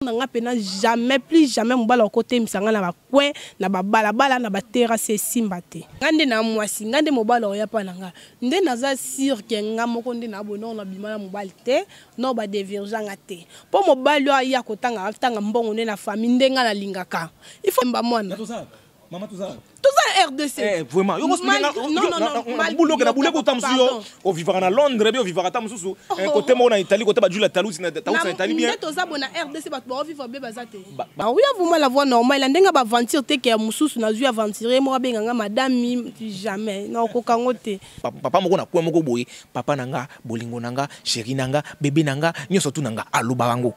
Nanga pena jamais plus jamais mobala côté misanga na ba coin na ba balabala na ba terrasse simbate ngande na mwasi ngande mobala oya pa nanga nde naza sûr que nga moko nde na bono na bimana mobali te no ba divergent te po mobali ya kotanga tanga mbongo nde na famille nde nga na lingaka il faut mba mwana maman tout ça RDC. Eh, vraiment. Non, boulot que na boulot ko tamsu yo. O vivra na Londres, bien o vivra tamsu. Côté mo na Italie, côté ba Jula Talous na Italie bien. Ndé toza bona RDC ba to vivre be bazate. Ba oui vous la voix normale ndenga ba aventure te ke mususu na zu aventurer mo benga nga madame jamais. Na ko kangote. Papa moko na point moko boye, papa nanga, bolingo nanga, chéri nanga, bébé nanga, nyoso tu nanga aluba bango.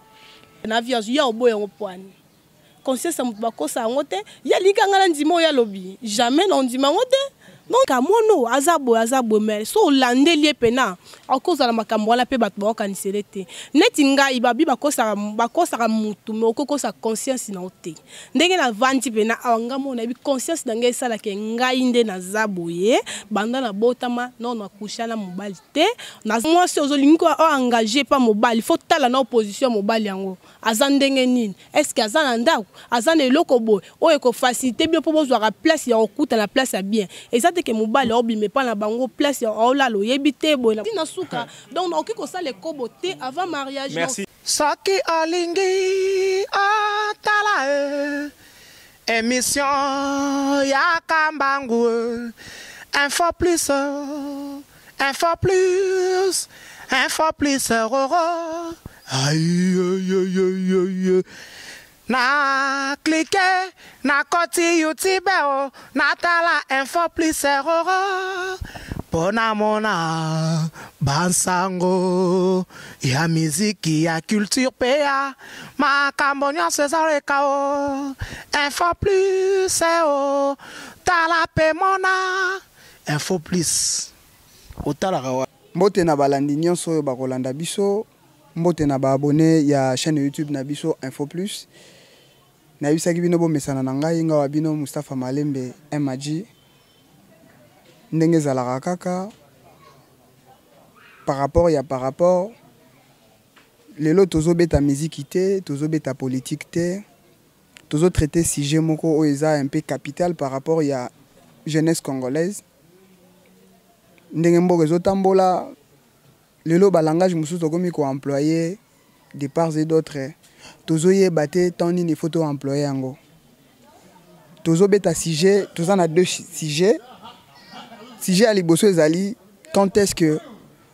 Na vierge ya oboyo ngopwani. Conscience bakosa ngote ya likanga na ndimo ya lobi jamais na ndima ngote non kamono azabo mais so landeli pena akoza na makambo wala pe bato bakanisele te neti ngai babi bakosa mutu me okokosa conscience na ote ndenge na vandi pena anga mona bi conscience na ngai sala ke ngai nde na zaboye banda na botama non na kushana mobali te na moi se ozolingi ko engager pa mobali faut tala na opposition mobali yango azandenge nini est-ce que azana ndako azana eloko boy oyo ko faciliter bien po bozwa place ya okuta na place ya bien et ça que mobali obime pa na bango place ya olalo yebite boy na suka donc na okiko sala kobo te avant mariage. Merci. Saki alingi atala émission ya kambangu info plus aïe aïe na cliquer na koti YouTube na tala info plus pona mona bansango ya muziki ya culture pea makambo nyonso ezaleka info plus tala pe mona info plus otalaka wa mbote na balandi nyonso oyo bakolanda biso mbote na ba abonné ya chaîne YouTube na biso info plus na yebisaki bino bomesana na ngai nga wa bino Moustapha Malembe MAG ndenge ezalaka kaka par rapport lelo tozobeta musique te tozobeta politique te tozo traiter sujet moko oyo eza un peu capital par rapport ya jeunesse congolaise ndenge mboka ezotambola lelo balangage mususu tokomi ko employer de part et d'autre tozo yeba te tant nini faut employer yango tozo beta sujet toza na deux sujet à liboso ezali quand est-ce que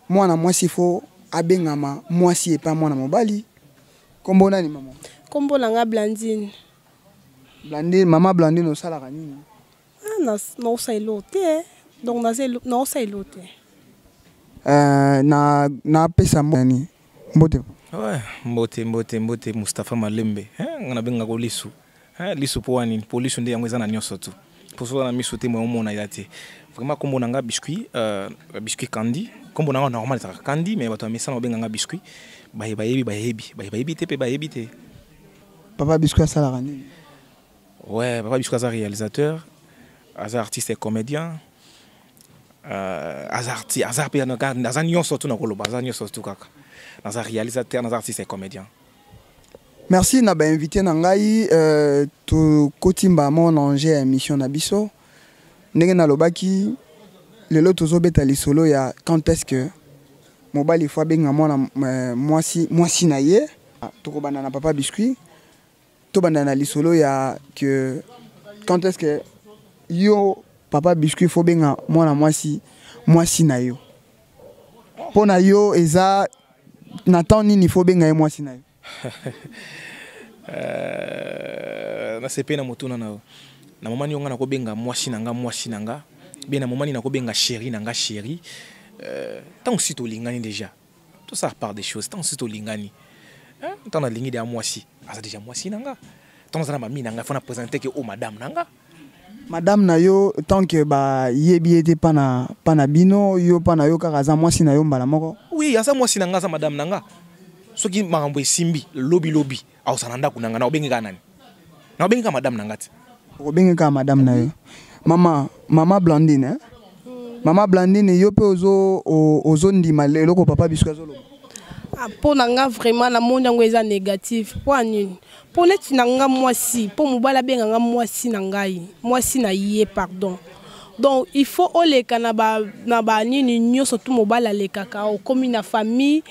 moi na moi s'il faut abengama moi si et pas moi na mobali kombo nani maman kombo langa Blandine maman Blandine no sala nini no sailote donc no sailote na pesa moni mbote ouais mbote Moustapha Malembe ngana benga ko lisu lisu po wani police nde yango ezana nyoso tu poso na miso te mo mona yate vraiment kombo nanga biscuit candy kombo nanga normal ta candy mais bato amesa no benga nga biscuit bayebi te pe bayebi te papa biscuit sala nini ouais papa biscuit réalisateur artiste et comédien Azar pe na Azar nyonso tu na koloba Azar nyonso tu kaka Azar réalisateur Azar artiste et comédien. Merci na ba invité na ngai to kotimba mon ange émission na biso ndenge na lobaki lelo tozobeta lisolo ya quand est-ce que mobali faut benga mwana mwasi na ye to kobanda na papa biscuit to banda na lisolo ya que quand est-ce que yo papa biscuit faut benga mwana mwasi na yo pona yo eza Nathan nini faut benga mwasi na yo na sepe na motuna na mama ni ngana ko benga mwasi nanga bien na mama ni na ko benga chéri nanga chéri tant si to lingani déjà tout ça part des choses tant si to lingani tant na lingi de mwasi asa déjà mwasi nanga tant na mami nanga faut na présenter que oh madame nanga madame na yo tant que ba yebi ete pana bino yo pana yo kaka za mwasi na yo mbala moko oui asa mwasi nanga za madame nanga soki makambo esimbi lobi au sananda kunanga na obenga nani na obenga madame nanga ti obenga madame na yo mama Blandine Mama Blandine yo pe ozo ndima lelo ko papa biscuit azolo Pour nanga vraiment na monde yango eza négatif. Pour nini? Pour neti nanga mwasi, pour mobala benga mwasi nangai. Mwasi na yé pardon. Donc il faut oleka na ba nini nyoso tout mobala lekaka o comme na famille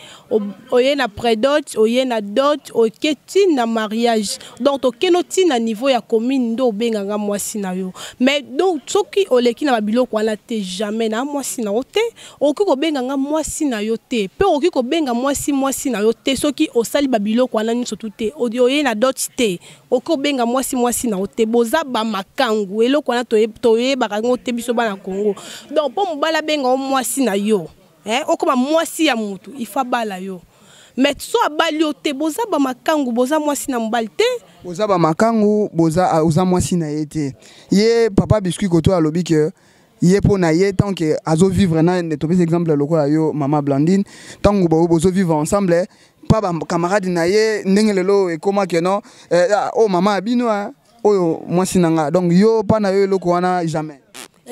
oye na prédot oye na dot o keti na mariage. Donc to kenoti na niveau ya commune ndo benga nga mwasi na yo. Mais donc soki oleki na babiloko wana te jamais na mwasi na yo te oki ko benga nga mwasi na yo te. Pe oki ko benga mwasi na yo te soki osali babiloko wana nyoso tout te oye na dot te oki benga mwasi na yo te boza ba makangu eloko wana toye bakango te biso bana Congo. Donc pour mobala benga mwasi na yo okoma mwasi ya mutu ifa bala yo. Mais so abali yo te boza ba makangu boza mwasi na mobali te boza ba makangu boza oza mwasi na ye te. Ye papa biscuit koto alobi que ye po na ye tant que azo vivre na ne topes exemple lokola yo mama Blandine tant que bozo vivre ensemble pas ba camarade na ye ndenge lelo e koma que non oh mama abino oyo mwasi nanga. Donc yo pa na yo loko wana jamais.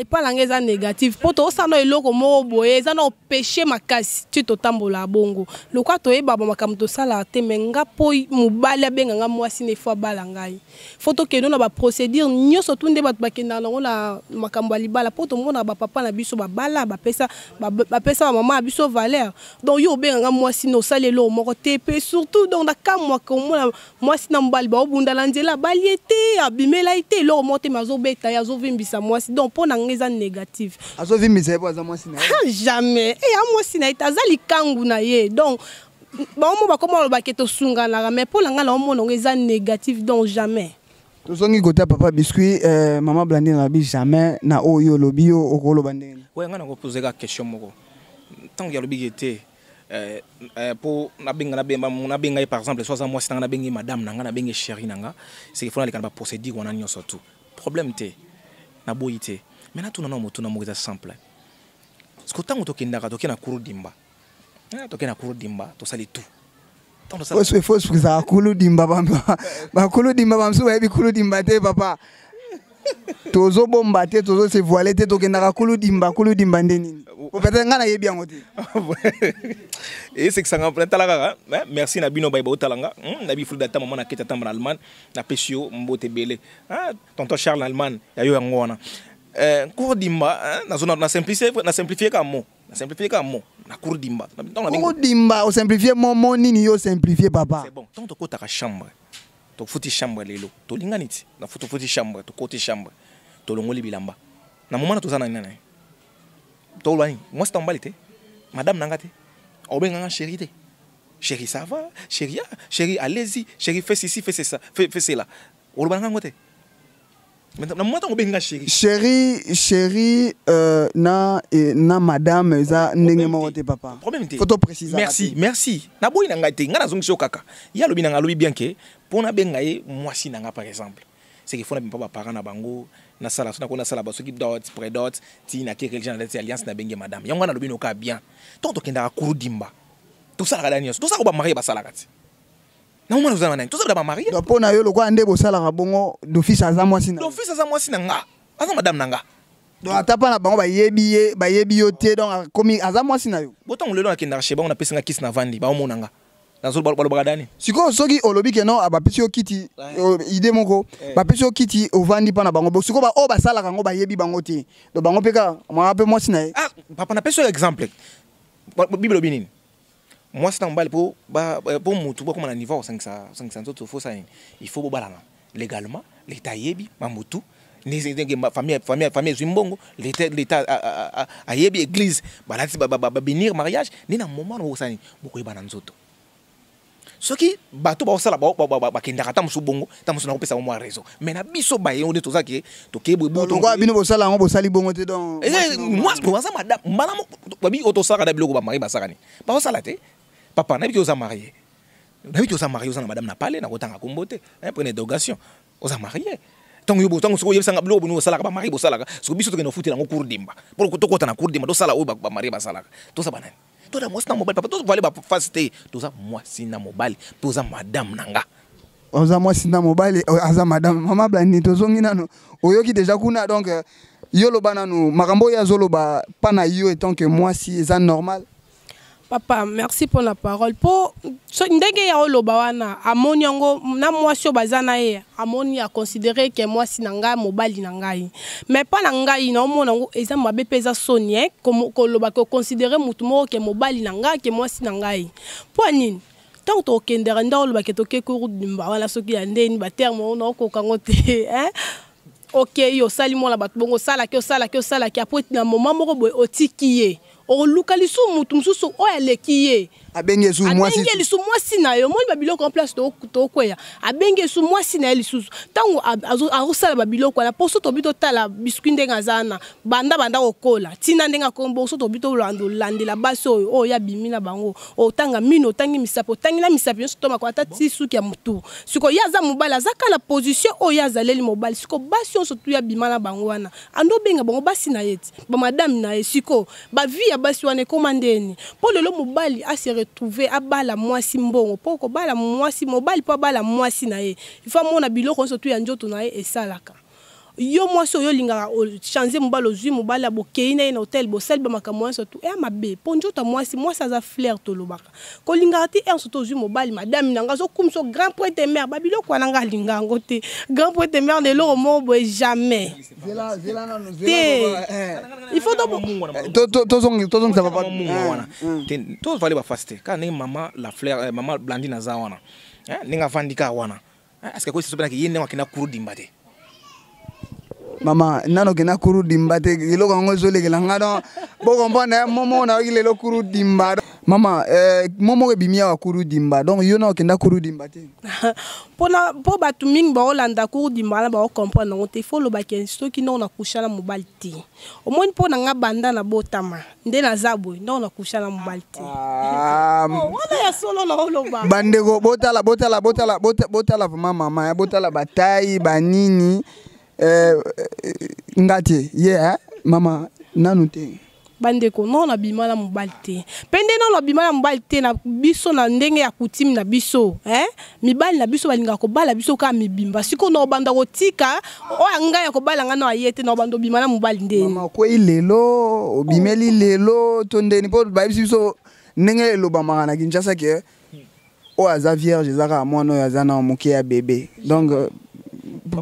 Et pas l'angeza négatif. Pour toi, ça n'a pas mo boye, ça n'a péché ma casse. Tu t'otambola bongo. Le quoi toi baba makamto sala te menga poi mubala benga moi si ne fois balangai. Photo que nous na ba procédure nyo surtout nde bat bakenda na la makambo libala pour tout monde na ba papa na biso ba bala ba pesa maman biso valeur. Donc yo benga moi si no salelo moko te pe surtout dans na kam moi si na mbali ba obunda lanzela baliete abimela ite lo monte mazo beta ya zo vimbisa moi si donc pour négatif. Jamais. Et à moi si na itazali kangu na ye. Donc bon mo ba comment le baketo sunga na mais pour langa la mo ngeza négatif donc jamais. To zongi kota papa biscuit maman Blandine na bi jamais na oyo lobio okolo bandene. Ouais ngana ko poser la question moko. Tant que lobi était pour na benga par exemple soit moi si na bengi madame nanga na bengi chérie nanga c'est qu'il faut aller quand ba procédure on a nyo surtout. Problème té na boyité. Maintenant tout non moto na mo simple. Ce que tant tokendaka tokena kuru dimba. Tokena kuru dimba to sali tout. Faut que ça kulu dimba ba kulu dimba ba mso ba bi kulu dimba te papa. Tozo bomba te tozo se voiler te tokendaka kulu dimba ndeni. Peut-être ngana yebi ango te. Et c'est que ça ngapla talaka merci na bino bayba otalanga na bi fulu data maman na keta tamba Allemagne na pesio mbote belé. Tonton Charles Allemagne ya yo yango wana. Cour dimba na simplifier comme mot na cour dimba cour dimba o simplifier mot nini yo simplifier papa c'est bon tant to kota ka chambre to futi chambre lelo to linganiti na futi chambre to côté chambre to longoli bilamba na moment to zana nana to lwani moi c'est tambalite madame nangate obenga chérie te chérie ça va chérie allez-y chérie fais ceci fais ça fais cela olobanga ngote chérie na madame za ndenge mo te papa photo précise merci na boy nanga te ngana zongi kaka ya lobi nanga lobi bien que pour na benga ye mwasi nanga par exemple c'est qu'il faut na pas parents na bango na sala ba soki dot prédot ti na quelque genre d'alliance na benga madame yango na lobi no ka bien tonto kenda kuru dimba tout ça la dernière tout ça ko ba marier ba sala kati. Non, moi, nous avons tout ça marié. Donc, pour nous, le quoi, on sala bongo d'office à Zamwasi. D'office à Zamwasi nanga. Asa madame nanga. Donc, atapa na bango ba yebi yote donc comme à Zamwasi na yo. Botan le don akenda cheba on a pesa nga kiss na vandi ba omonanga. Na zo balo bagadani. Siko soki olobi ke non aba pesi okiti idée moko ba pesi okiti ovandi pa na bango. Siko ba o ba sala kango ba yebi bango te. Donc bango peka moi ape mwasi na ye. Ah, papa na pesi exemple. Bible binini. Moi c'est un bal pour mutu pour comme un niveau 500 autres faut ça il faut balana légalement l'état yebi ma mutu ni famille zimbongo l'état a yebi église balati bénir mariage ni na moment où ça ni beaucoup bana nzoto ce qui bato ba sala ba kendaka tamusu bongo tamusu na kopesa mo réseau mais na biso ba on est tout ça qui to ke bobo to ko bino bo sala ngo bo sali bongo te donc moi ça madame madame babi auto sala da biloko ba mari ba sala ni ba sala te papa n'a pas marié. N'a pas marié aux madame n'a pas parlé, n'a pas comboté. Prenez dérogation. Aux mariés. Tant que vous avez un bloc, vous avez un mari, vous avez un biso qui nous fout dans le cours d'imba. Pour que tu aies un cours d'imba, tu as un mari, tout ça banane. Tout ça moi c'est mobile, papa tout va aller faciliter. Tout ça moi c'est na mobile, tout ça madame nanga. Oza moi c'est na mobile, oza madame maman Blandine to zongi nano. Oyoki déjà kuna donc yolo banano makambo ya zolo ba pana yo étant que moi si c'est normal. Papa, merci pour la parole. Pour ndenge ya oloba wana amoni yango na mwasi bazana ye amoni a considérer que mwasi nanga mobali nangai. Mais pas nangai na omona ngo eza mabe peza sonye comme koloba ko considérer mutu mo que mobali nanga que mwasi nangai. Pour nini? Tant to kendera nda oloba ke to ke kuru dimba wana soki ya ndeni ba terme ona ko kangote hein. OK yo sali mo la bat bongo sala ki après na moment moko boy otikiye. O lukalisu mutu mususu o elekiye abenge su mwasi abenge lisu mwasi na yo moni babiloko en place to kweya abenge su mwasi na lisusu tango azosala babiloko na poso to bito tala biskuit ndenga zana banda okola tina ndenga kombo so to bito landela baso o ya bimina bango o tanga mino tangi misapo tangi na misapo so to makwata tisu ya mutu siko yaza mobala zaka la position o yaza leli mobali siko basi so tu ya bimana bango wana ando benga bango basi na yeti ba madame na siko ba vie ya basi wana komandeni po lelo mobali a se retrouver abala mwasi mbongo poko bala mwasi mobali po bala mwasi na ye ifa mona biloko so tu ya njoto na ye esalaka yo mwasi yo lingaka changer mobali ozwi mobali abokei na na hotel bosel ba makamwa so tu e mabe po njoto mwasi aza flair to lobaka ko lingaka ti en so to ozwi mobali madame nanga zo kumso grand poète mère ba biloko wana nga linga ngote grand poète mère de l'eau mo bo jamais il faut tozong ça va pas to vale ba faste ka ne mama la fleur mama Blandine aza wana ninga vandika wana est-ce que ko se sobena ki yende wakina kuru dimbate mama nano kena kuru dimbate iloko ngo zole ke langa don bo comprendre momo na ile lo kuru dimba mama momo ke bimia wa kuru dimba donc yo na kena kuru dimbate po batu mingi ba olanda kuru dimba na ba comprendre ngo te faut lo ba kensto ki non na kushala mobali te o moni po na nga banda na botama nde na zabo non na kushala mobali te wana ya solo na oloba bandego botala mama botala batai banini ngati yeah mama nanu te bandeko non na bimala mobali te pende non na bimala mobali te na biso na ndenge ya kutimi na biso mibali na biso balinga ko bala biso ka mibimba siko no banda kotika o anga ya ko bala ngana ayete na bando bimala mobali ndeni mama ko ilelo obimeli lelo to ndeni po ba biso ndenge lo ba mangana Kinshasa ke o aza vierge zaka mwana o aza na moke ya bébé donc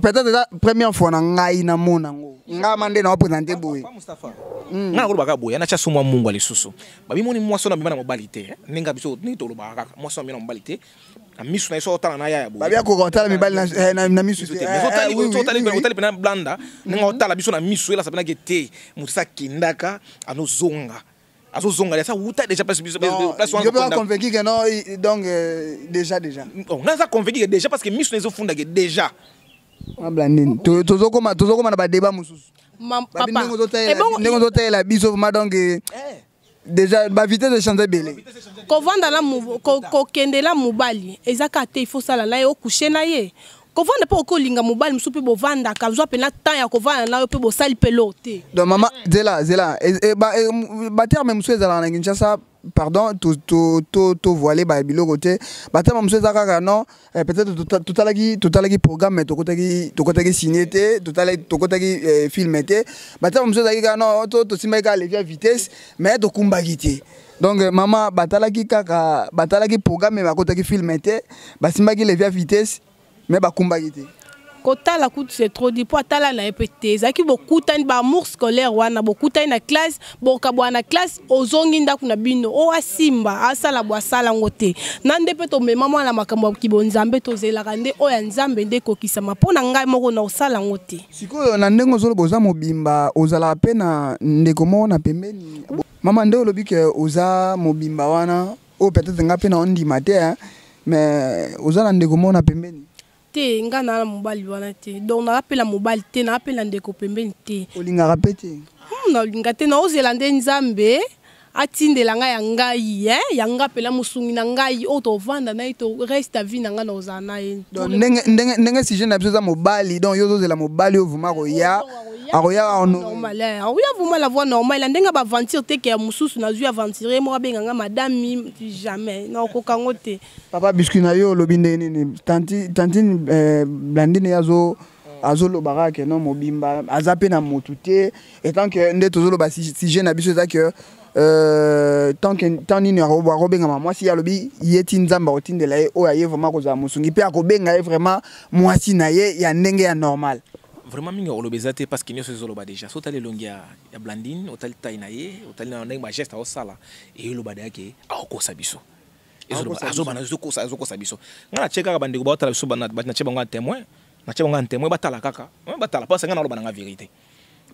peut-être la première fois na ngai na mona ngo nga mande na représenter boye Mustafa nga ko baka boye na cha sumwa mungu ali susu babi moni mwaso na bimana mobali te ninga biso ni to lo baka mwaso na mobali te na misu na iso tala na ya boye babi ko tala mibali na misu te hôtel pena blanda ninga tala biso na misu ela sabena gete mutisa kindaka anozonga azozonga ça wuta déjà place je peux convaincu que non donc déjà on a convaincu déjà parce que misu na iso funda que déjà Blandine tozokoma na ba débat mususu papa ndenge zote la biso donc déjà ba vitesse de changer belé ko vanda la ko kendela mobali ezaka te il faut sala na yo coucher na ye ko vanda po ko linga mobali musupe bo vanda ka zo pena temps ya ko vanda na yo pe bo sali pelote donc mama zela ba terme mususu ezala na Kinshasa pardon tout voilé ba biloko te ba terme mususu ezaka non peut-être tout à programme to kotaki signé te to kotaki filmé te ba terme mususu ezaka non to simeka levier vitesse mais to kumbaki te donc mama batalaki programme ba kotaki filmé te ba simaki levier vitesse mais ba kumbaki te kotala kutu c'est trop dit po atala na epete zaki bokutani ba amour scolaire wana bokutani na classe bokabwa na classe ozongi ndaku na bino o asimba asala bwasala ngote nande pe to mema mwana makambo kibonzambe to zelaka nde o ya nzambe nde kokisama pona ngai moko na osala ngote sikoyo na ndengo zolo boza mobimba ozala pe na ndeko mo na pembeni mama nde olobi ke oza mobimba wana o peut-être nga pe na ondima te mais oza na ndeko mo na pembeni te nga na mobali wana te donc na rappela mobali te na rappela ndeko pembeni te olinga rapete na olinga te na ozela nde nzambe atindela nga ya ngai ya nga pela musungi na ngai o to vanda na to reste vie na nga na ozana ye donc ndenge si je na biso za mobali donc yo zozela mobali ovuma roya normal oya vuma la voix normale ndenga ba aventure te ke ya mususu na zui aventurer mo benga nga madame jamais na kokango te papa biscuit na yo lobi ndeni tantine Blandine yazo azolo baraka non mobimba azape na motute et tant que nde tozolo ba si jeune abiso ça que tant nini akobenga mwasi yalobi yeti nzamba otindela ye o aye vraiment koza musungi pe akobenga ye vraiment mwasi na ye ya ndenge ya normal. Vraiment mingi olobezate parce que nyoso zoloba déjà so tali longi ya Blandine otali taille na ye otali na ndenge ba geste au sala et loba dake akosa biso azobana zokosa biso ngana cheka bandeko ba otala biso bana na cheba ngana témoin na cheba ngana témoin batala kaka batala parce ngana loba na vérité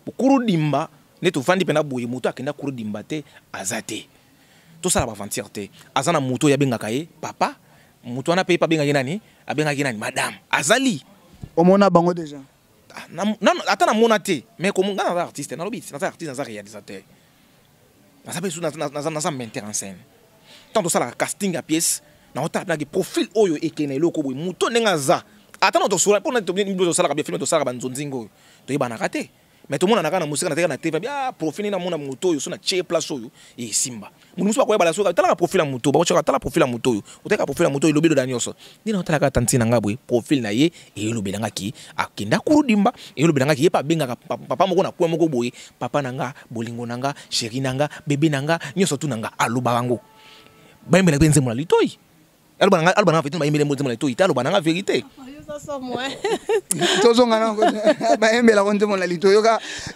bukuru dimba neto fandi pena boye moto akenda kuru dimba te azate to sala ba mentir te azana moto ya benga kaye papa moto ana pe pa benga nani abenga nani madame azali omona bango déjà attends na monate mais comme ngana artiste na lobby na artiste na réalisateur na sabe na metteur en scène tant ça la casting à pièce na ota na profil oyo ekene loko boy muto nenga za attends to sura pour na to bien sala ka film to sala banzonzingo to yeba na raté mais tout le monde na musika na teka na TV bien profil na mona muto oyo so na che place oyo e simba munusu ba ko yeba la so tala profil la muto ba ko tala profil la muto oyo oteka profil la muto oyo lobedo danyoso ni na tala ka tantina ngabwe profil na ye e lobelanga ki akenda kurudimba e lobelanga ki ye pa benga papa moko na kwa moko boye papa nanga bolingo nanga chéri nanga bébé nanga nyoso tu nanga aloba bango ba mbela benze mo la litoi aloba nanga fetu ba mbela mo la litoi aloba nanga vérité tozo ngana ko ba mbela ko ndemo la litoi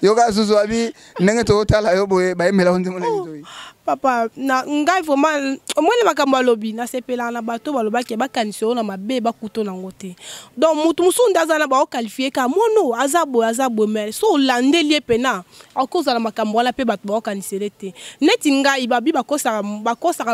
yoga susu abi ndenge to tala yo boye ba mbela ko ndemo la litoi papa na ngai vraiment omwele makambo lobi na sepela na bato baloba ke bakanisi na mabe bakuto na ngote donc mutu musunda zana ba qualifier ka mono azabo mais so landeli pena akoza na makambo wala pe bato ba kanisi lete neti ngai babi bakosa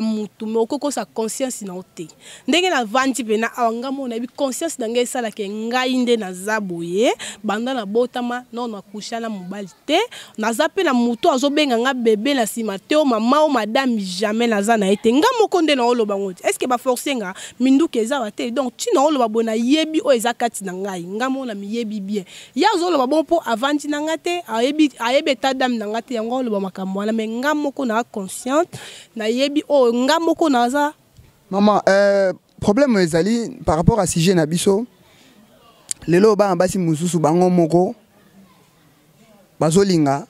mutu mais okokosa conscience na ote ndenge na vandi pena awanga mona bi conscience na ngai sala ke ngai nde na zaboye banda na botama non na kushana mobali te na zape na mutu azobenga nga bébé na sima te o mama o madame jamais naza na été nga moko nde na oloba ngoti est-ce que ba forcer nga minduke eza wate donc tu na oloba bona yebi o eza kati na ngai nga mona mi yebi bien ya zoloba bon po avant na ngate ayebi ta dame na ngate yango oloba makambo wana mais nga moko na consciente na yebi o nga moko naza maman problème ezali par rapport à sujet na biso lelo ba basi mususu bango moko bazolinga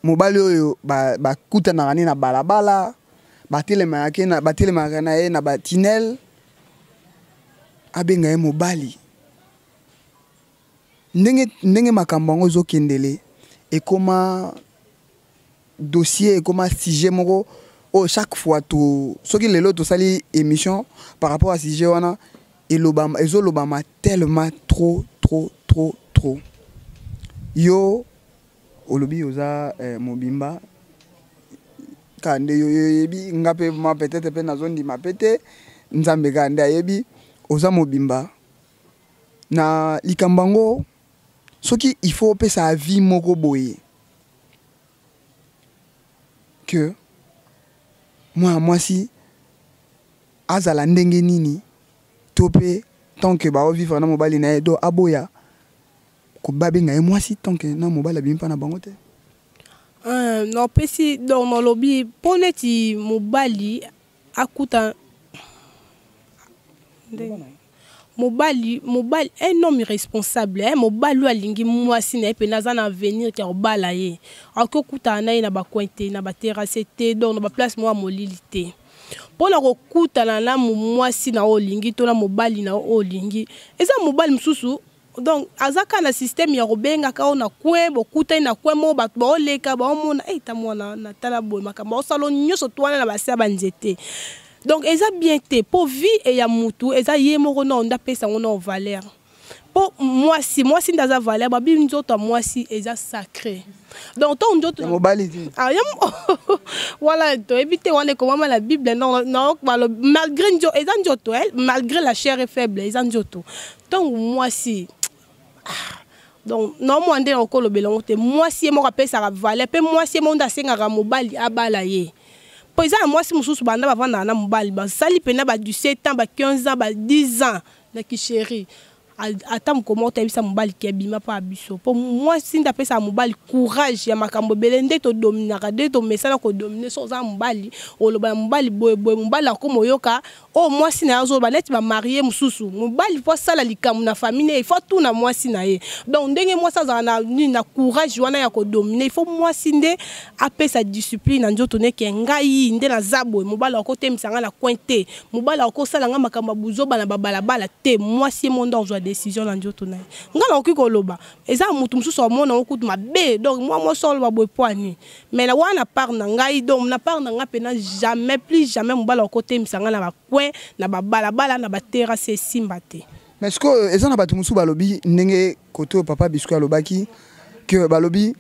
mobali oyo bakuta na ngani na balabala batelema na ye na batinel abenga ye mobali ndenge makambo yango ezokendele ekoma dossier ekoma sujet moko o chaque fois to soki lelo tosali émission par rapport à sujet wana ezolobama tellement trop yo olobi oza mobimba kande yo yebi ngape ma peut-être pe nazondi mapete nzambe kande ayebi oza mobimba na likambango soki il faut pesa avis moko boye que moi si azala ndenge nini tope tant que ba vivre na mobali na do aboya ko babenga moi si tant que na mobali bimpa na bango te non pesi donc no lobby poneti mobali akuta mobali un homme irresponsable mobali alingi mwasi na pe naza na avenir ki obala ye akokuta na ye na bakwente na baterrasse te donc na ba place mo molilité pona kokuta na mwasi na olingi to na mobali na olingi eza mobali msusu donc azaka na système ya robenga ka ona kwe bokuta na kwe mo bato ba oleka ba omona ta mwana na tala boy makambo osalo nyoso twana na basia banzete donc eza bien te po vie et ya mutu eza ye moko na onda pesa ngona valeur po mwasi ndaza valeur babi nzoto mwasi eza sacré donc ton nzoto mobali voilà to éviter wana comment la Bible non malgré nzoto eza nzoto malgré la chair est faible eza nzoto donc mwasi donc non moi ndé okolo belongo te mwasi mo rapesa ka valeur pe mwasi mo ndasenga ka mobali abala ye po eza mwasi mususu banda bavanda na mobali ba sali pena ba 17 ans ba 15 ans ba 10 ans na ki chéri ata mokoma otayebisa mobali ke bima pa biso po mwasi nde apesa mobali courage ya makambo ebele nde todominaka nde tomesana kodomine so oza mobali oloba na mobali boyeboye mobali akoma oyoka o mwasi na ye azoloba neti bamarie mosusu mobali po asala likambo na famille il faut tuna mwasi na ye donc ndenge mwasi azala na courage wana ya kodomine il faut mwasi nde apesa discipline na nzoto neke ngai nde naza boye mobali akotemisa nga na coin te mobali akosala nga makambo buzoba na babalabala te mwasi ye monde ozwa décision na nzoto na ye nga na okoki koloba eza mutu mosusu amona okutu mabe donc mwasi oloba boye poani mais na wana part na ngai donc na part na nga pena jamais plus jamais mobali akotemisa nga na bacoin na babalabala na baterrasse esimba te. Mais est-ce que eza na bato mosusu balobi ndenge koto papa Biscuit alobaki que balobi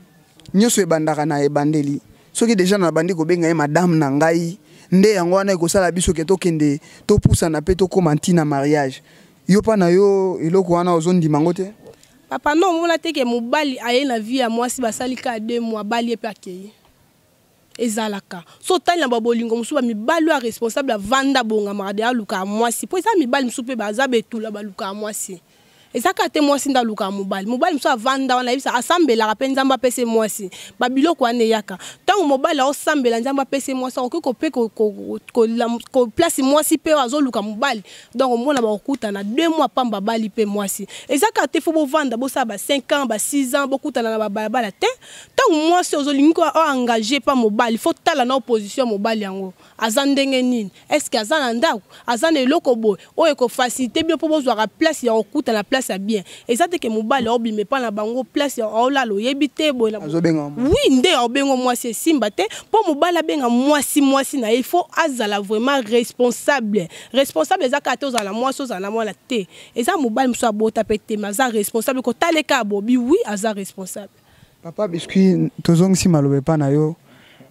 nyonso ebandaka na ebandeli soki déjà na bandi kobenga ye madame na ngai nde yango wana ekosala biso ke tokende topusana mpe tokoma ntina mariage yo pa na yo eloko wana ozondima ngo te papa non omona te ke mobali aye na vie ya mwasi basali ka 2 mois bali epe akeye ezalaka so tali na babolingo mosusu bamibali oyo responsable avanda bongamaka de aluka mwasi po eza mibali mosusu mpe baza betula baluka mwasi ezaka te mwasi nda luka mobali mosusu avanda wana yebisa asambelaka mpe nzambe apese mwasi babiloko wana eyaka ntango mobali aosambela nzambe apese mwasi akoki kope koplace mwasi mpe azoluka mobali donc omona bakokutana 2 mois pamba bali mpe mwasi ezaka te fo bovanda bosala ba 5 ans ba 6 ans bokutana na babalabala te ntango mwasi ozolingi ko oengage pa mobali fo tala na opposition mobali yango aza ndenge nini eske aza na ndako aza na eloko boye oyo ekofacilite bino mpo bozwaka place ya kokutana na place ya bien ezate ke mobali obime pa na bango place ya olala oyebi te boye oui nde obengo mwasi esimba te mpo mobali abenga mwasi na ye il faut azala vraiment responsable ezaka te ozala mwasi ozala na mwana te eza mobali mosusu abota mpe te aza responsable kotaleka abobi oui aza responsable. Papa Biscuit tozongisi malobe pa na yo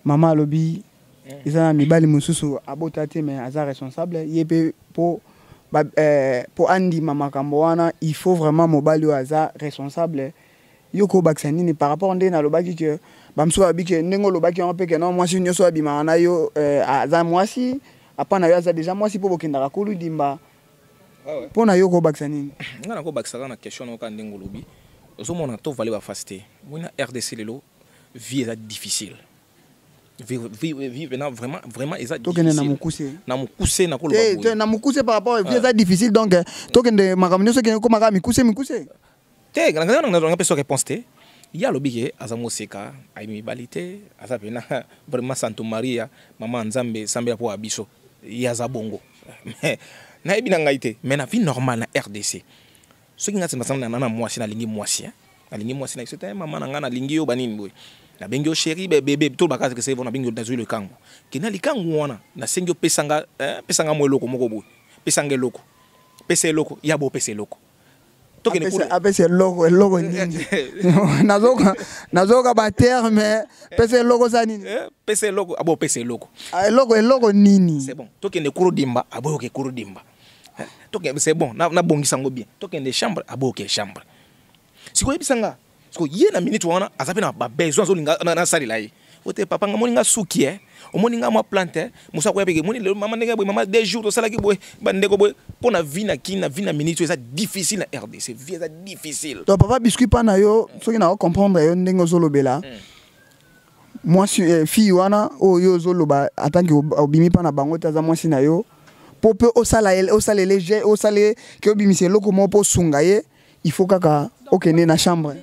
mama alobi eza na mibali mosusu abota te mais aza responsable ye mpe po andima makambo wana il faut vraiment mobali oyo aza responsable yo kobakisa nini par rapport nde nalobaki ke bamosusu babi ke ndenge olobaki yango mpe ke no mwasi nyonso abimaka na yo aza mwasi apa na yo aza déjà mwasi mpo bokendaka kulu dimba mpo na yo kobakisa nini nga na kobakisaka na question na oka ndenge olobi ozomona tovale bafasi te bona RDC lelo vie eza difficile vivre na vraiment eza tokende na mokuse na koloba na mokuse par rapport vie eza difficile donc tokende makambo nyonso kende komaka mikuse te nga peso réponse te ya lobi ke aza moseka ayi mibali te aza pena vraiment Santo Maria mama nzambe sambela po abiso ya za bongo na ebi na ngai te mais na vie normale na RDC soki ngati masana na mwasi na lingi mwasi na isete mama na nga na lingi yo banini boy na bengi yo chéri bébé to bakaza ke sevo na bengi yo dazui le kango kina likango wana na sengi yo pesanga mo eloko moko boy pesanga eloko ya bo pesa eloko tokene kula apese eloko nini nazoka ba terme pesa eloko za nini pesa eloko abo pesa eloko eloko nini c'est bon tokene kuru dimba abo ke kuru dimba tokene c'est bon na bongisa ngo bien tokene chambre abo ke chambre siko yebisanga siko ye na minute wana azape na ba besoin zo linga na sali la ye ote papa nga moninga suki omoninga mwa plante musa ko yabeke moni le mama ndenge boy mama 2 jours to sala ki boy bandeko boy pona vie na minute eza difficile na RDC vie eza difficile to papa Biscuit pa na yo soki na comprendre yo ndenge ozolobela mwasi fille wana oyo ozoloba atangi obimi pa na bango taza mwasi na yo pope osala léger osala ke obimise loko mo po sunga ye il faut kaka okene na chambre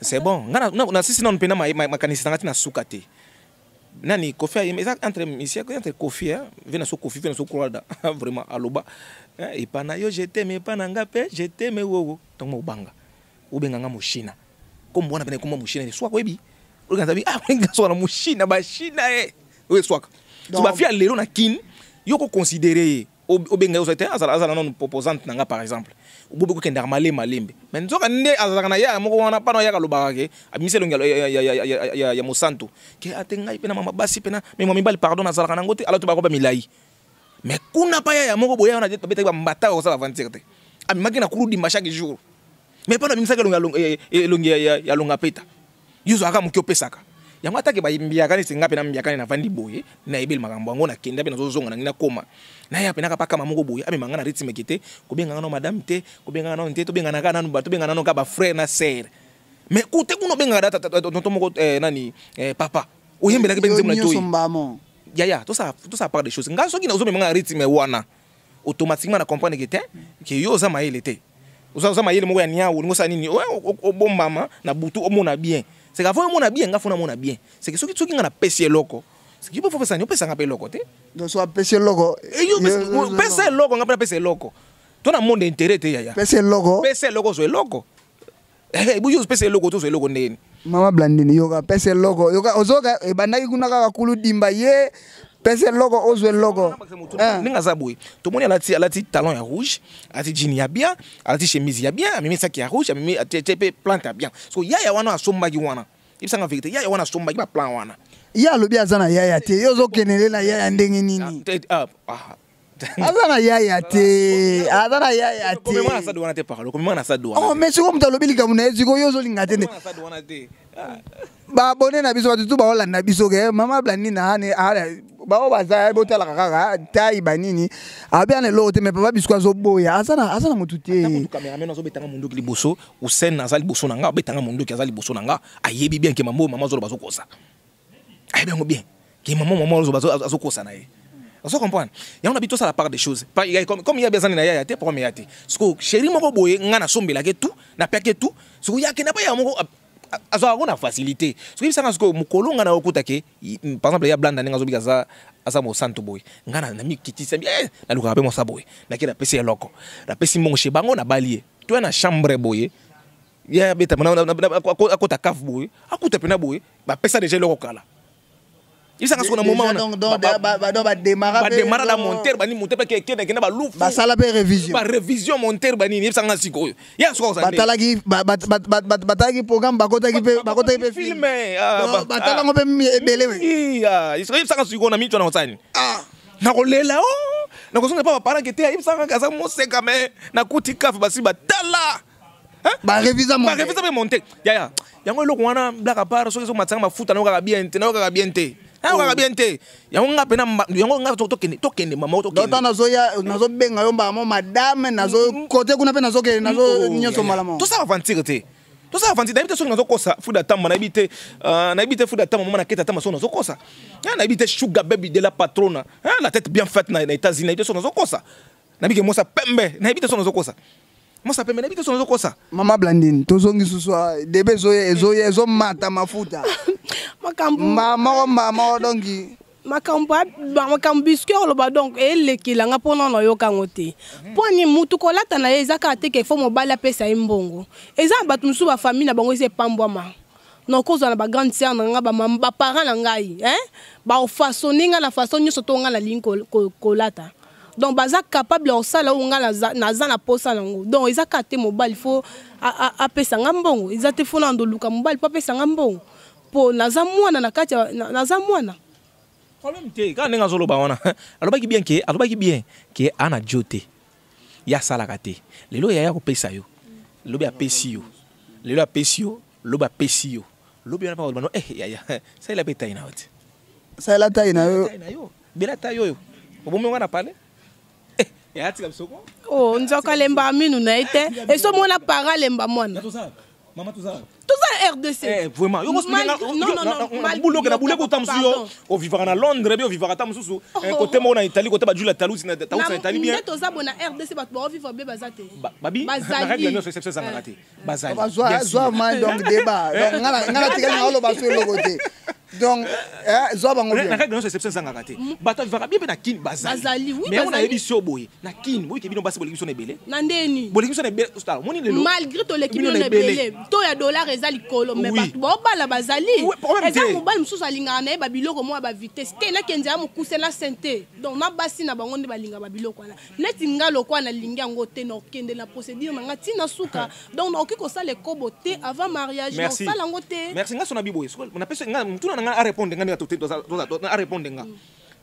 c'est bon na sisi non pena makanisi ngati na sukate nani Kofi eza entre Kofi vena so Krada vraiment aloba et pana yo je t'aime pana ngape je t'aime wowo donc mo banga ubenga nga mushina comme bona pena comme mushina soit webi organiza bi wenga so na mushina ba shina we swaka tu ba fia lelo na kin yo ko considérer obenga yo c'était azala non proposante nanga par exemple ubobe ko kenda malembe mais nzoka nde azala na ya moko wana pano ya kalobaka ke abimiselo ya mosanto ke atenga ipena mama basi pena mais mo mibali pardon azala na ngote ala to ba ko ba milai mais kuna pa ya moko boya na jeto beta ba mbata ko sala aventure te amimaki na kurudi ma chaque jour mais pano abimisaka longa peta yuzo aka mukyo pesaka yango atake ba mbiaka ni singa pe na mbiaka na vandi boye na ebel makambo yango na kenda pe na zozonga na ngina koma na ya pe na kapaka mamoko boye ame mangana rythme kite ko benga no madame te ko benga no nte to benga na kana no bato benga no ka ba frère na sœur mais kote kuno benga data tonto moko nani papa oyembela ke benze mona toyi ya tout ça part des choses nga soki na zo manga rythme wana automatiquement na comprendre que yo za maele te za maele moko ya niawo ngosa nini o bombama na butu o mona bien c'est que avant mona bien nga fona mona bien c'est que soki nga na pesi loko c'est que faut faire ça ni pesa nga pe loko te donc so pesi loko pesa loko nga pesa loko to na monde intérêt te ya pesi loko so loko buyo pesa loko to so loko ndeni Mama Blandine yoga pese logo yoga ozoga ebandaki kuna kaka kulu dimba ye pese logo ozwe logo ninga zaboui to moni alati talon ya rouge alati jean ya bien alati chemise ya bien amemi sac ya rouge amemi tepe plante ya bien so yaya wana asombaki wana ibisanga vérité yaya wana asombaki ba plan wana ya lobi azana yaya te yozo kenele na yaya ndenge nini azana yaya te azana yaya te comment ça doit te parler comment ça doit oh mais c'est comme ta lobi likamuna eziko yozo linga te ba bonne na biso batu ba hola na biso ke Mama Blandine hane ba baza botala kaka tai banini abiane lote mais papa bisko azoboya azana mutu te cameraman azo betanga mundu ki liboso ou scène azali liboso nanga betanga mundu ki azali liboso nanga ayebi bien ke mama zo bazo kosa ayebi ngo bien ke mama zo bazo kosa na ye. Vous comprenez? Il y a un habitude à la part des choses. Comme il y a besoin de y te pour me yate. Ce que chéri moko boye ngana sombe la tout, na peke tout. Ce que y a que na pas ya moko azo na facilité. Ce que ça ce que mukolo ngana okuta ke par exemple il y a blanda ngazo bigaza asa mo santo boy. Ngana na mi kitisa bien na luka pe mo sa boy. Na ke na pesi loko. Na pesi mongo che bango na balie. Tu na chambre boy. Ya beta na akota kaf boy. Akuta pe na boy. Ba pesa déjà loko kala. Il s'en a un moment donc ba démarrer la monter bani monter parce que na ba louf ba sala pe révision ba révision monter bani il s'en a siko ya so ça batalaki programme bakota ki filmer batala ngo pe ebele ya il s'en a siko na mi tona otani na kolela oh na ko songa pa parent que te il s'en a kaza mo seka mais na kuti kaf basi batala ba révision monter ya yango eloko wana blaka para soki so matanga mafuta na bien te nga bien te yango nga pena yango nga tokende mama tokende donc nazo benga yo mama madame nazo côté kuna pe nazo nyonso malamo to ça aventure te to ça aventure d'habitude soki nazo kosa fuda tamba na habite fuda tamba mama na keta tamba so nazo kosa na habite sugar baby de la patrona la tête bien faite na États-Unis na habite so nazo kosa na bike mosa pembe na habite so nazo kosa mosa pembe na habite so nazo kosa Mama Blandine tozongi suswa debe ezo mata mafuta mama dongi makambo biscuit oloba donc elekilanga mpona na yokango te poni mutu kolata na ye ezaka te ke fo mobali apesa ye mbongo eza bato mosusu bafamille na bango eza epambwama nokozwa na bagrande sere na nga baparent na ngai baofasone nga na façon nyonso to nga na lingi kolata donc baza capable osala oyo nga naza na posa nango donc ezaka te mobali fo apesa nga mbongo eza te fo na ndoluka mobali po apesa nga mbongo po naza mwana na kati naza mwana problème te quand nga zolo ba wana alobaki bien que ana jote ya sala kate lelo ya ko pesa yo lobi apesi yo lelo apesi yo lobi apesi yo lobi na pa no ya ça il a pété na wote ça il a taille na yo bila taille yo obomo ngana pale ya atika bisoko oh nzoka lemba minu na ite eso mona para lemba mwana Maman tout ça RDC vraiment yo non boulot que na boulot ko tamsu yo o vivre na Londres bien o vivre ta mususu côté mo na Italie côté ba jula talusi na Italie bien to za bona RDC ba to vivre be bazate babi na règle no exception ça ngati bazali zo man donc débat donc ngala tikali na lo ba so lo côté donc zo ba ngobia na règle no exception ça ngati bato vivre bien na kin bazali mais on a édition boy na kin boy ke bino basi bolingi so na belé na ndeni bolingi so na belé moni lelo malgré to l'équipe na belé to ya dollar ezali kolo mais bato bo bala bazali eza mobali mususu alingaka na ye babiloko mwa bavitese te nakende ya mokuse na sente donc na basi na bango nde balinga babiloko wana neti nga lokwa nalingi yango te na okende na procédure na nga ntina suka donc naoki kosala ekobo te avant mariage na osala yango te merci nga so na biboye on appelle nga mutuna nga a répondre nga a répondre nga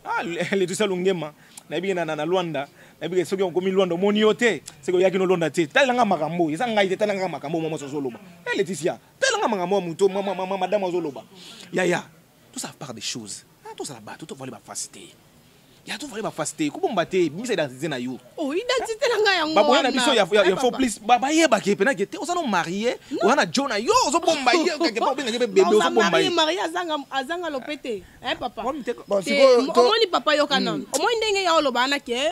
ah le tout ça lungema na bi na Luanda na bi soki on komi Luanda moni yote c'est que yaki no Luanda te talanga makambo isa ngai te talanga makambo mama sozoloba Laetitia talanga makambo muto mama madame azoloba ya tout ça part des choses tout ça là-bas tout voler ba facilité ya tout voler ba facilité ko bomba te misa identité na yo oh identité langa yango ba boya na biso ya faut plus ba yeba ke pena ke te osano marié wana John yo zo bomba ye ke pa benga bébé zo bomba ye marié azanga lopete papa bon siko omoni papa yo kana omoni ndenge ya oloba na ke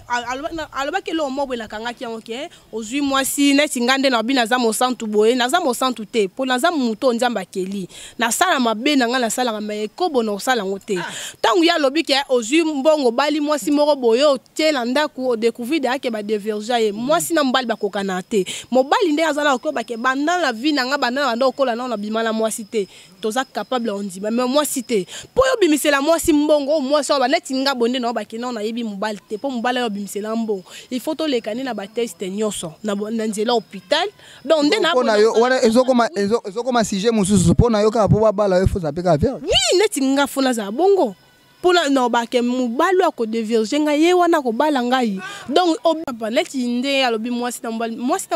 aloba ke lo mobwe la kanga ki yango ke ozui mwasi neti ngande na bina za mo santu boye na za mo santu te po na za muto nzamba keli na sala mabe na nga na sala ngame ko bona osala ngote tangu ya lobi ke ozui mbongo bali mwasi moko boyo tela ndaku o découvrir de ke ba diverger mwasi na mbali bakokana te mobali nde azala ko ba ke banda la vie na nga banda na okola na bimala mwasi te toza capable on dit mais mwasi te po yo bimisela mwasi mbongo mwasi ba neti nga bonde na ba ke na yebi mobali te po mobali yo bimisela mbongo il faut to lekani na ba test nyoso na nzela hôpital donc nde na pona yo wana ezokoma sujet mususu pona yo ka po babala yo faut zapeka faire oui neti nga fona za bongo pona no ba ke mobali ko diverger nga ye wana ko bala ngai donc papa neti nde alobi mwasi na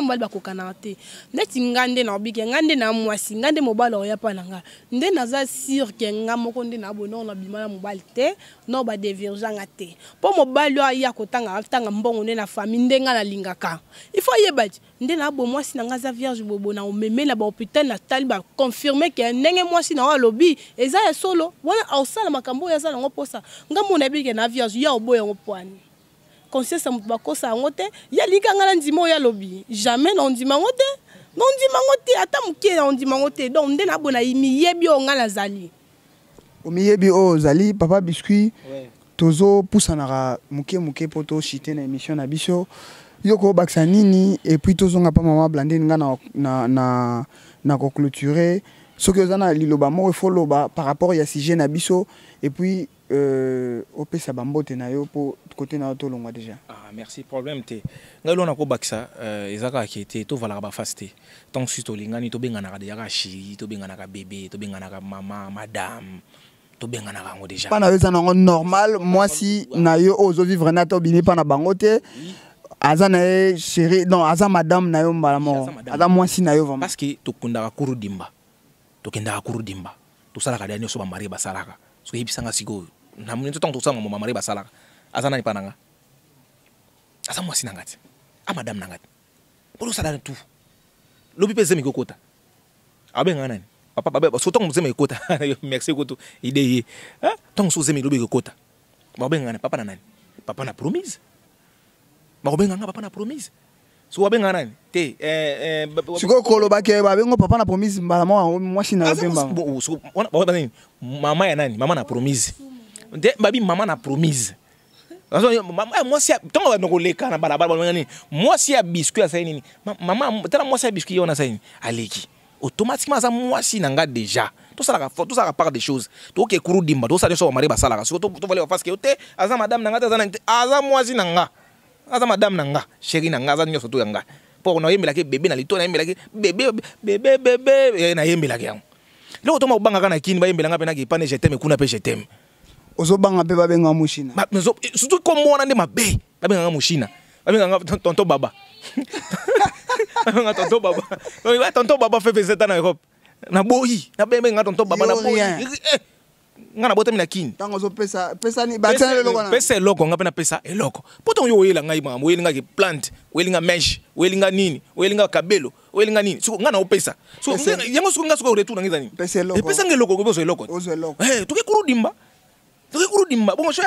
mbali bakokana te neti ngande na obi ke ngande na mwasi ngande mobali o ya pala nga nde naza sûr ke nga moko nde na bono na bimala mobali te no ba diverger nga te po mobali ya kotanga mbongo nde na famille nde nga na lingaka il faut yebati nde na bo mwasi na nga za vierge bobo na omeme na ba hôpital na tali ba confirmer ke ndenge mwasi na alobi eza ya solo wana osala makambo ya sala posa nga mona bike na vierge ya oboya ngopwani conscience mutu bakosa ngote ya likanga na ndimo ya lobi jamais na ndima ngote ata mukie na ndima ngote donc nde na bona imi yebi onga na zali omiyebi o zali papa biscuit tozo pusanaka mukie poto chité na émission na biso yoko baksa nini et puis tozonga pa mama Blandine nga na ko clôturer ce que ozana liloba mo foloba par rapport ya sujet na biso et puis opesa bambote na yo po côté na to longwa déjà merci problème te ngalo na ko baksa ezaka akete to vala ba faste tant si to lingani to benga na ya ka chérie to benga na ka bébé to benga na ka mama madame to benga na ngo déjà pas na yo zanango normal moi si na yo ozo vivre na to bini pa na bangote azana chérie non aza madame na yo mbala mo aza moi si na yo vraiment parce que to kunda ka kurudimba to kenda ka kurudimba to sala ka dani so ba mari ba salaka so yebisanga siko na mwenye to sama mama mari ba salaka azana ni pananga asa moi si nangati a madame nangati polo sala tout lobi pese mi kokota abenga nani papa so tong mzeme kokota merci koto idée hein tong so zeme lobi kokota mabenga nani papa na nani papa na promise mabenga nga papa na promise so wabenga nani te siko koloba ke babengo papa na promise mbala moi si na bemba so mama ya nani mama na promise nde babi mama na promise moi si tonga no koleka na balabala nini moi si ya biscuit ça nini mama tala moi si ya biscuit on a ça aleki automatiquement ça moi si nanga déjà tout ça part des choses to ke kuru dimba to ça de so mari basala so to voler parce que te aza madame nanga aza moi si nanga aza madame nanga chérie nanga aza nyoso to yanga pour no yembela ke bébé na lito na yembela ke bébé na yembela ke yango lelo to mabanga kana kini ba yembela ngapena ke pane je t'aime kuna pe je t'aime ozobanga pe babenga mushina surtout comme mona nde mabe babenga mushina babenga tonton baba babenga tonton baba fait visite na Europe na boyi na benga tonton baba na boyi ngana botami na kini tango pesa ni batana loko na pesa eloko nga pe na pesa eloko poto yo yela ngai mama welinga ki plant welinga mesh welinga nini welinga kabelo welinga nini so ngana opesa so yango so nga so retour ngiza nini pesa eloko pesa ngeloko ko bozo eloko tuki kurudimba bon je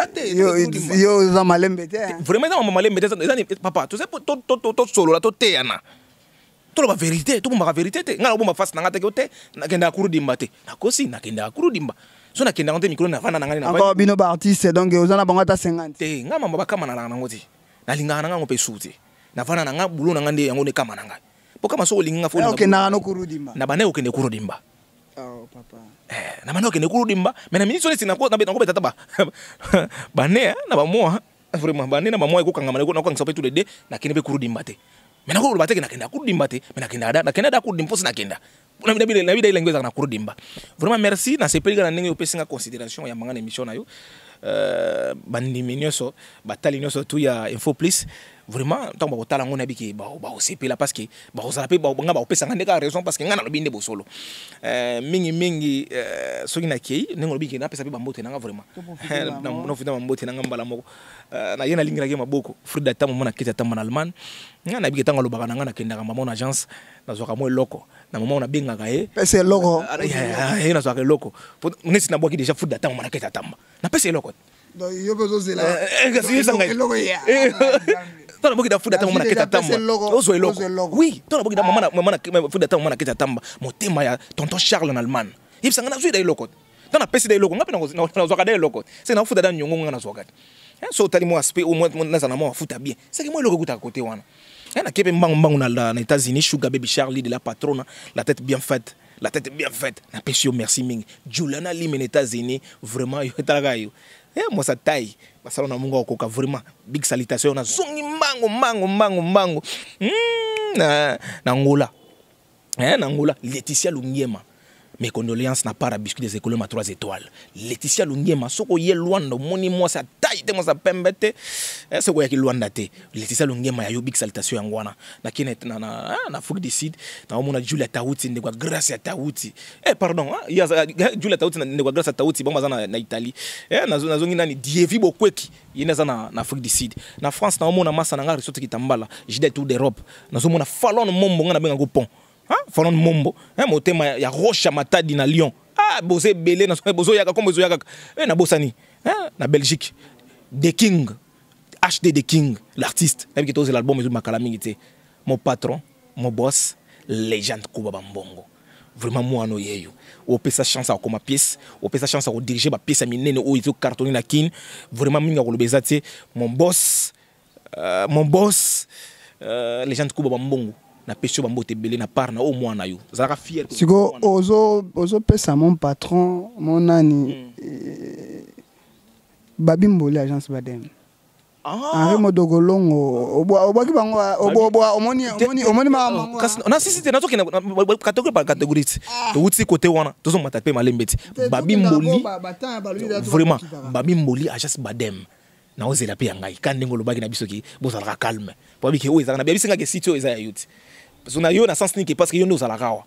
yo za malembe te vraiment za malembe te papa tu sais to solo la to teana to la vérité to bomba vérité te ngana bomba face nanga te ko te nakenda kurudimba te nakosi nakenda kurudimba so nakenda onte micro na vana nanga na encore bino ba artiste donc ozana bango ta 50 te ngama mama kama na nango te nalinga nanga ngo pe suti na vana nanga bulo nanga nde yango ne kama nanga po kama so linga fo okay na no kurudimba na bane okende kurudimba oh papa na mano okende kurudimba mais na ministre sina ko na betata ba bane na ba moa vraiment bane na ba moa ko kanga ko na ko ngisa pe tout les deux na kende be kurudimba te mais na ko ba te na kenda kurudimba te mais na kenda kurudimba na kenda na bida ilengeza na kurudimba vraiment merci na sepeli na ndenge yo pesinga considération ya mangana émission na yo bandimi nyonso batali nyonso tout ya info plus vraiment tant ba kotala ngona biki ba osepela parce que ba osala pe ba nga ba opesa ngandeka raison parce que ngana lobi nde bosolo mingi soki na kei nengo lobi na pesa pe ba mbote nanga vraiment na futa ba mbote nanga mbala moko na yena lingira ke maboko Frida Tambo mona kete Tambo na Allemagne ngana biki tanga lobaka nanga na kendaka mama agence na zoka mo loko na mama na bengaka pesa loko na zoka loko ngesi na boki déjà Frida Tambo mona kete Tambo na pesa loko donc yo bezo zela loko ya tona boki da Frida Tambo mona kete Tambo ozo loko oui tona boki da mama Frida Tambo mona kete Tambo motema ya tonton Charles en Allemagne yebsanga na zo da loko tona pesa da loko ngapi na zoka da loko c'est na Frida da nyongo ngana zoka so tali mo aspect au moins na mo futa bien c'est que moi loko kuta côté wana na kepe mbangu na États-Unis Sugar Baby Charlie de la patronne la tête bien faite na pesio merci mingi Juliana Lim en États-Unis vraiment yo talaga yo moi ça taille basalo na mungo koka vraiment big salutation na zongi mbangu na Angola na Angola Laetitia Lungiema mes condoléances n'a pas à biscuit des écoles à 3 étoiles. Laetitia Lungiema, soko ye Luanda, moni moi sa taille, moi sa pembete, c'est quoi qui Luanda te. Laetitia Lungiema ya yo big salutation ngwana. Na kinet na Fouque décide, na omona Julia Tauti ndekwa grâce à Tauti. Pardon, ya Julia Tauti ndekwa grâce à Tauti, bon bazana na Italie. Na zongi nani Dievi Bokweki, yena na Fouque décide. Na France na omona massa na ngari soto kitambala, jide tout d'Europe. Na omona Fallon Mombo ngana benga go pont. Fallon Mombo, motema ya Roche Matadi na Lyon. Bosé belé na bozo yaka comme bozo yaka. Na bosani, na Belgique. The King, HD The King, l'artiste. Même qui tose l'album de Makalamingité. Mon patron, mon boss, légende Kuba Bambongo. Vraiment moi no yeyo. O pesa chance à comme pièce, o pesa chance à diriger ma pièce à minene o itu cartonné la kin. Vraiment minga ko lobezate mon boss, légende Kuba Bambongo. Na pesho bambote belé na par na au moins na yo zaka fier siko ozo pesa mon patron mon ani Babimboli agence Badem Henri Modogolongo oboki bango omoni mama na sisi te nazoki na catégorie par catégorie to wuti côté wana tozo matape malembeti Babimboli vraiment Babimboli agence Badem na ozela pe ngai kan ndingo lobaki na biso ki bozalaka calme po biki o ezaka na bisinga ke sitio eza ya yuti parce que yo na sens ni parce que yo nous ala kawa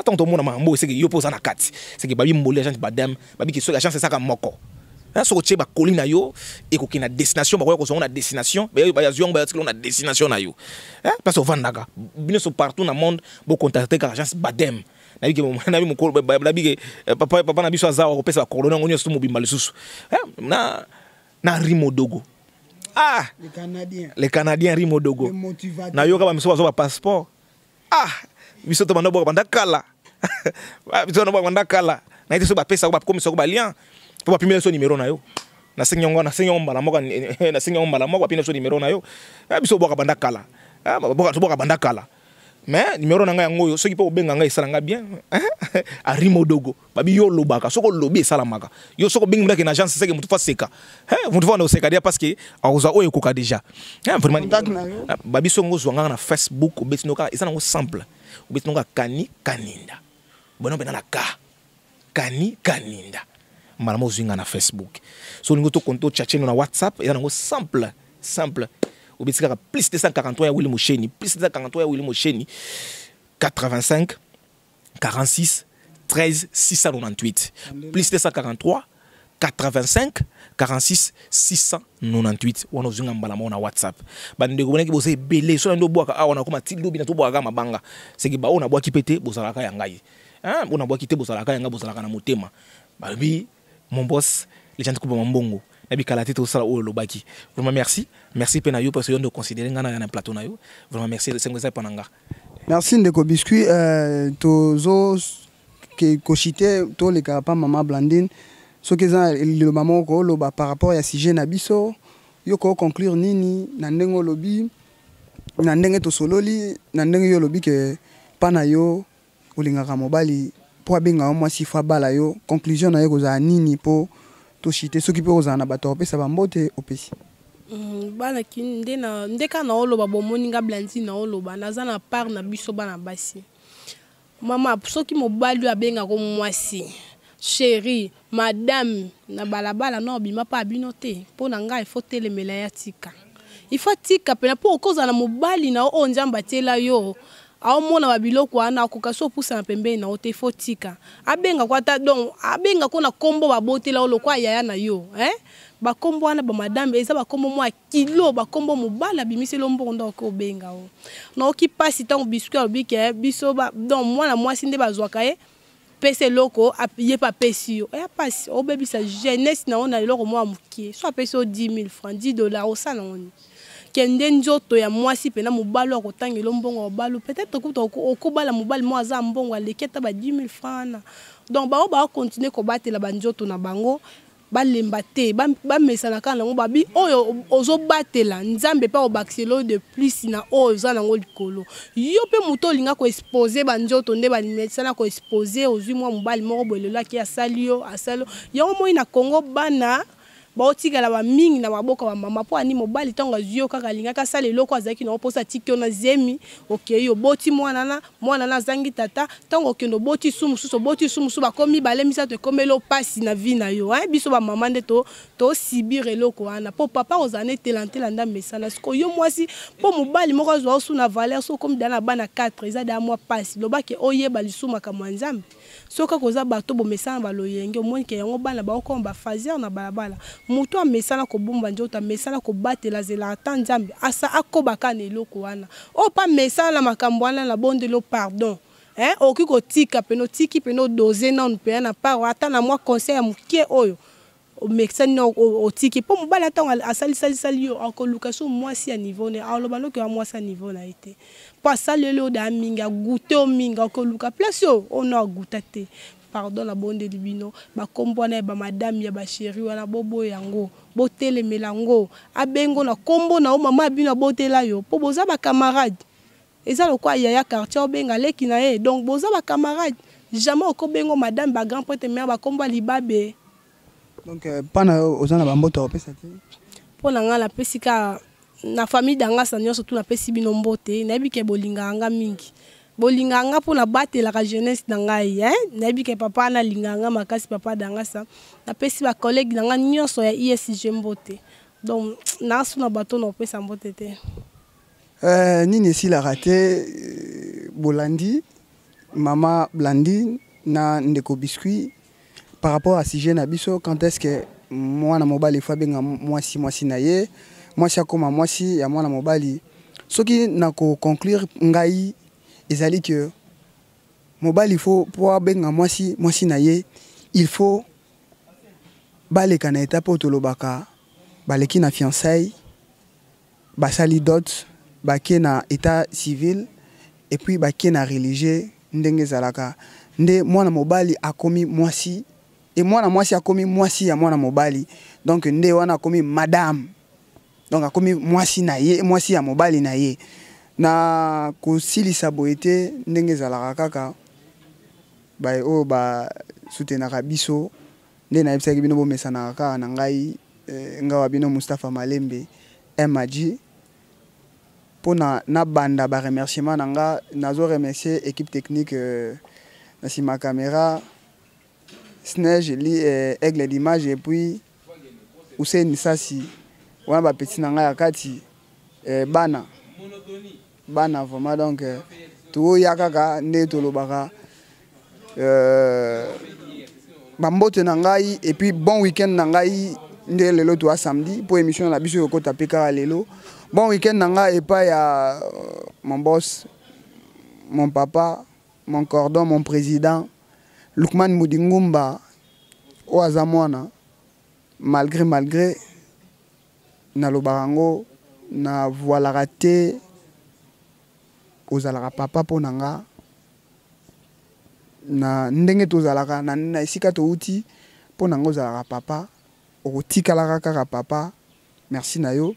tant to mona mambo c'est que yo posa na kati c'est que Babimboli agent Badem babiki so agence ça ka moko so che ba kolina yo e ko kina destination ba ko so na destination ba ya zion ba na destination na yo parce que vandaka bino so partout na monde bo contacter ka agence Badem na biki na bi mo ko ba biki papa na biso azawa ko pesa ko lona ngonyo so mo bimba lisusu na Rimodogo les Canadiens Rimodogo na yo ka ba miso ba passeport biso to bando banda kala biso no banda kala na ite so ba pesa ba komiso ba lien to ba pimela so numéro na yo na senyongo mbala moko na senyongo mbala moko pina so numéro na yo biso boka banda kala boka banda kala mais numéro na nga yango yo soki po benga nga esala nga bien a Rimodogo babi yo lobaka soko lobi esala maka yo soko benga na agence c'est que mutu fa seka mutu fa no seka dia parce que aoza oyo koka déjà vraiment babi songo zwanga na Facebook obetinoka esala ngo simple obetinoka Kani Kaninda bono bena la Kani Kaninda mala mo zwinga na Facebook so ningo to konto chacheno na WhatsApp esala ngo simple Obitika plus 243 ya Willy Mosheni, plus 243 ya Willy Mosheni, 85 46 13 698. Plus 243 85 46 698. Wana zunga mbala na WhatsApp. Bande ko bonaki bose belé so ndo boaka awa na koma tilobi na to boaka mabanga. C'est que ba ona boaki pété bozalaka ya ngai. Ona boaki té bozalaka ya ngai bozalaka na motema. Babi mon boss les gens Kuba Bambongo. Vraiment merci Penayo parce que nous considérons un plateau na yo. Vraiment merci de pananga. Merci Ndeko Biscuit tozo que kochité to les papa maman Blandine ce que ça le maman ko lo par rapport à sujet na biso yo ko conclure nini na ndengo lobi na ndenge to sololi na ndenge yo lobi que panayo olingaka mobali po abenga moi si fois bala yo conclusion na yo ko za nini po to chité ce qui peut osana bato pe ça va mbote opesi bana kinde na ndeka na oloba bomoninga Blandine na oloba naza na part na biso bana basi mama soki mobali abenga ko mwasi chérie madame na balabala no bima pa bino te po na ngai faut telemela ya tika il faut tika pena po okoza na mobali na o nzamba tela yo aomona babiloko wana akoka so pusa na pembeni na ote faut tika abenga kwa ta donc abenga ko na kombo babotela oloko yaya na yo bakombo wana ba madame eza bakombo mwa kilo bakombo mobala bimiselo mbongo ko benga o na okipasi tango biscuit obike biso ba donc mwana mwasi nde bazwaka pese loko ye pa pesi yo pasi obebisa jeunesse na ona loko mwa mukie so apesi 10 000 francs $10 osala ngoni kende nzoto ya mwasi pena mobalo akotangela mbongo obalo peut-être kuta okobala mobali mo aza mbongo aleketa ba 10 000 francs donc ba continuer ko batela banzoto na bango balemba te bamesana kana ngo babi oyo ozobatela nzambe pa obakselo de plus na oyo za nango likolo yo pe muto linga ko exposer banzoto nde balimesana ko exposer ozwi mwa mobali moko bolela ki asali yo moi na Congo bana baotikala ba mingi na maboka ba mama po ani mobali tonga zio kaka linga ka sala eloko azaki na oposa tikio na zemi okay yo boti mwana na zangi tata tonga okendo boti sumusu bakomi balemisa te komelo pasi na vie na yo biso ba mama nde to sibire eloko wana po papa ozane telantela nda mesana siko yo mwasi po mobali moko azwa osu na valeur so komi dana bana 4 eza da mwa pasi lobake oyeba lisuma ka mwanzambe soka koza bato bo mesana baloyenge omoni ke yango bana ba okomba fazer na balabala muto amesana ko bomba njoto amesana ko batela zela atanzambe asa akobaka na eloko wana o pa mesana makambo wana na bondelo pardon oki ko tika peno tiki peno doze non pe na part ata na mwa conseil ya mukie oyo o mesana no o tiki po mobala ata asali yo akoluka so mwasi ya niveau ne aloba no ke mwasi ya niveau na ite pa salelo da minga goûter o minga akoluka place yo ona goûter te pardon la bonde libino ba kombo na ba madame ya ba chérie wana bobo yango botele melango abengo na kombo na o mama bino botela yo po boza ba camarade eza lokwa ya quartier obenga leki na ye donc boza ba camarade jamais okobengo madame ba grand prêtre mère ba kombo libabe donc pana ozana ba mboto opesa te pona ngala pesika na famille danga sanyo surtout na pesi bino mbote na bike bolinga nga mingi bolinganga pour na batela ka jeunesse nangai nabi ke papa na linganga makasi papa danga sa na pesi ba collègue nanga nyonso ya ISG mbote donc na suna bato na pesa mbote te nini si la raté Bolandi mama Blandi na ndeko biscuit par rapport à sujet na biso quand est-ce que moi na mobali fa benga mwasi na ye mwasi akoma mwasi ya mwana mobali soki na ko conclure ngai ezali que mobali il faut pour benga mwasi na ye il faut baleka na étape otolobaka baleki na fiançailles basali dot bake na état civil et puis bake na religieux ndenge zalaka nde mwana mobali akomi mwasi et mwana mwasi akomi mwasi ya mwana mobali donc nde wana akomi madame donc akomi mwasi na ye mwasi ya mobali na ye na kosilisa boyete ndenge zalaka kaka ba o ba soutenaka biso nde na yebisaki bino bomesana kaka na ngai ngawa bino Mustafa Malembe MAG pona na banda ba remerciement nanga nazo remercier équipe technique na sima caméra Snege li aigle d'image et puis Hussein Sassi wana ba petit nanga ya kati bana vraiment donc tout yakaka nde tolobaka bambote na ngai et puis bon week-end na ngai nde lelo to samedi pour émission na biso ko tapeka lelo bon week-end na ngai et pas ya mon boss mon papa mon cordon mon président Lukman Mudingumba o azamwana malgré na lobarango na voilà raté ozalaka papa ponanga na ndenge tozalaka na esika to uti ponanga ozalaka papa okotikalaka kaka papa merci na yo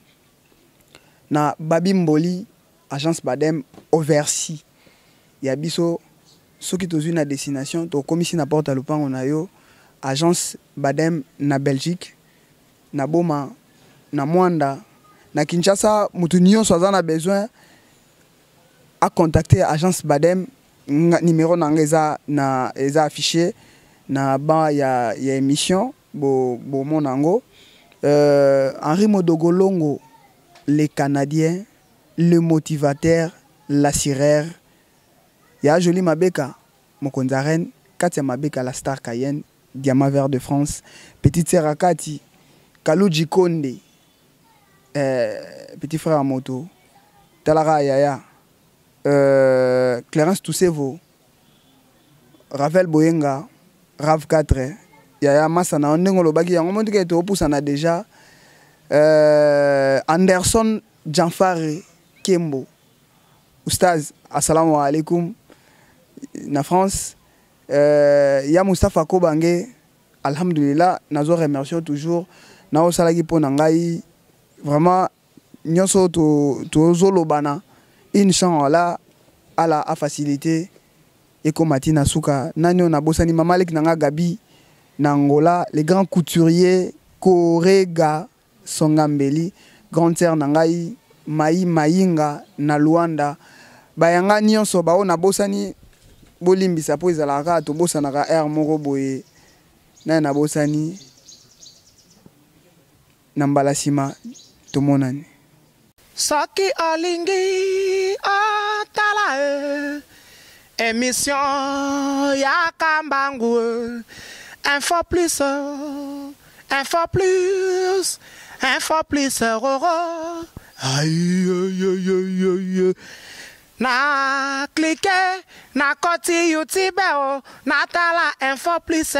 na Babi Mboli agence Badem Oversi ya biso soki tozwi na destination to komisi na porte à lupango na yo agence Badem na Belgique na Boma na Mwanda na Kinshasa mutu nyonso aza na besoin à contacter agence Badem numéro nanga eza affiché na ba ya émission bo monango Henri Modogolongo, les Canadiens, le motivateur, l'assureur. Ya Joli Mabeka, Mokonzaren, Katia Mabeka, la star Cayenne, Diamant Vert de France, Petite Serakati, Kalou Djikonde, petit frère à moto, Talara Yaya, Clarence Toussevo, Ravel Boyenga, Rav 4, Yaya Massana, on est bagi, on montre que tu as déjà Anderson Janfare Kembo, Oustaz, assalamu alaikum, na France, ya Moustapha Kobange, alhamdulillah, nazo remercie toujours, na osalaki po nangai, vraiment, nyonso to zolobana, inshallah, ala a facilité, eko matina suka, nanyo na bosani mamalik nanga Gabi, na Angola, les grands couturiers, Korega, Songambeli, grand sœur nangai, Mai Mainga, na Luanda, bayanga nyonso bao na bosani, bolimbisa po ezalaka to bosanaka air moko boye na bosani na mbalasima tomonani Soki olingi otala émission ya Kambangu info plus aïe aïe aïe aïe na cliquer na koti YouTube na tala info plus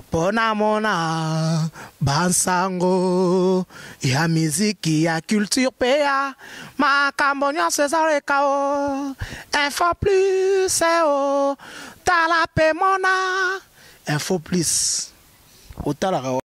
pona mona bansango ya miziki ya culture pea makambo nyonso ezaleka info plus tala pe mona info plus otalaka